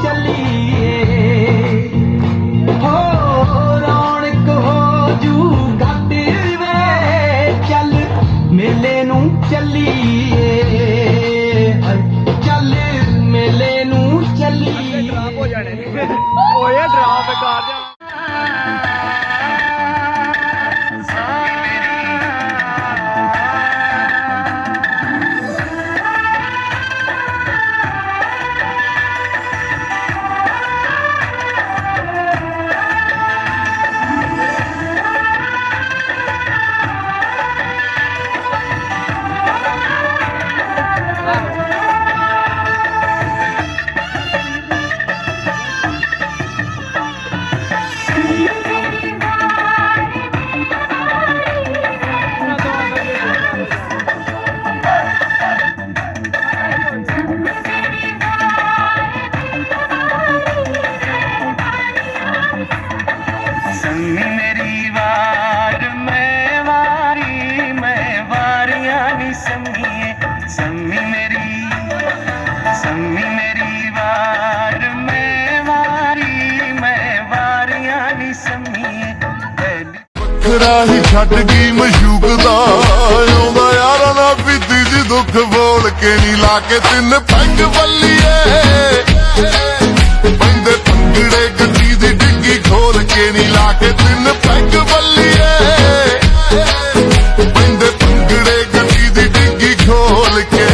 ਚੱਲੀਏ ਹੋ ਰੌਣਕ ਹੋ ਜੂ ਘੱਟ ਵੇ ਚੱਲ ਮੇਲੇ ਨੂੰ ਚੱਲੀਏ ਚੱਲ ਮੇਲੇ ਨੂੰ ਚੱਲੀਏ ਡਰਾਪ ਹੋ ਜਾਣੇ ਓਏ ਡਰਾਪ ਬੇਕਾਰ ਜਾ ਹੀ ਛੱਡ ਗਈ ਮਸ਼ੂਕ ਦਾ ਆਉਂਦਾ ਯਾਰਾਂ ਦਾ ਪੀਤੀ ਜੀ ਦੁੱਖ ਬੋਲ ਕੇ ਨਹੀਂ ਲਾ ਕੇ ਤਿੰਨ ਪੈਗ ਬੱਲੀਏ ਪੈਂਦੇ ਭੰਗੜੇ ਗੱਡੀ ਦੀ ਡਿੱਗੀ ਖੋਲ ਕੇ ਨਹੀਂ ਲਾ ਕੇ ਤਿੰਨ ਪੈਗ ਬੱਲੀਏ ਪੈਂਦੇ ਭੰਗੜੇ ਗੱਡੀ ਦੀ ਡਿੱਗੀ ਖੋਲ ਕੇ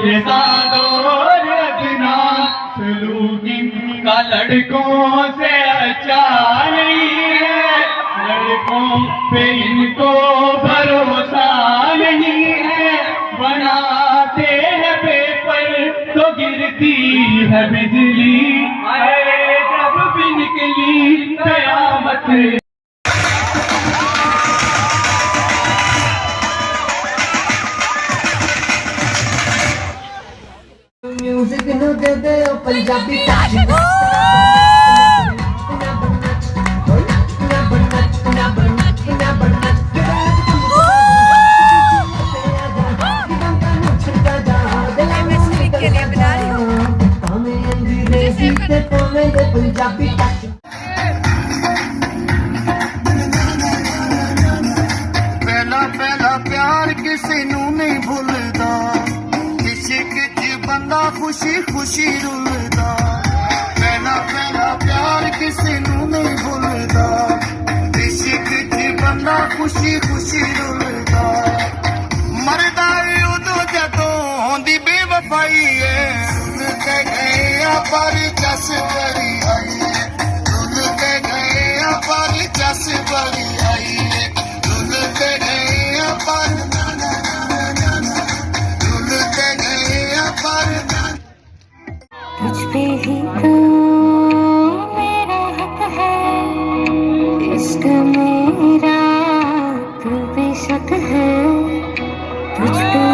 ये सादोर अदना सलूकी का लड़कों से अच्छा नहीं है लड़कों पे इनको भरोसा नहीं है बनाते हैं पेपर तो गिरती है बिजली अरे जब भी निकली कयामत म्यूजिक नु दे दे ओ पंजाबी टच पंजाबी टच पहला पहला प्यार किसी नू नहीं भूलदा इश्क च बंदा खुशी खुशी रुलदा पहला पहला प्यार किसी नू नहीं भूलदा इश्क च बंदा खुशी खुशी रुलदा मरदा उदों जदों होंदी बेवफाई है रुल के गए पर जस बड़ी आई है रुल के गए पर जस बड़ी आई है रुल के गए पर मुझ पे ही तो मेरा हक है इश्क मेरा तू बेशक है तुझ पे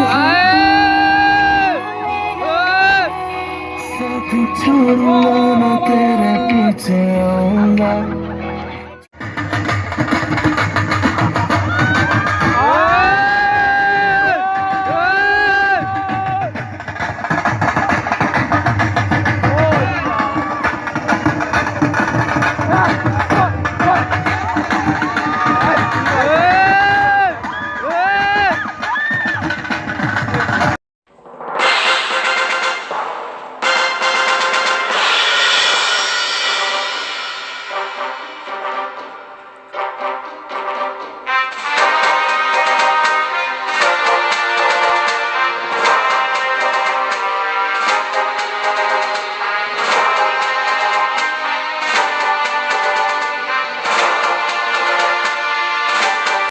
साथ छोड़ना मैं तेरे पीछे आऊंगा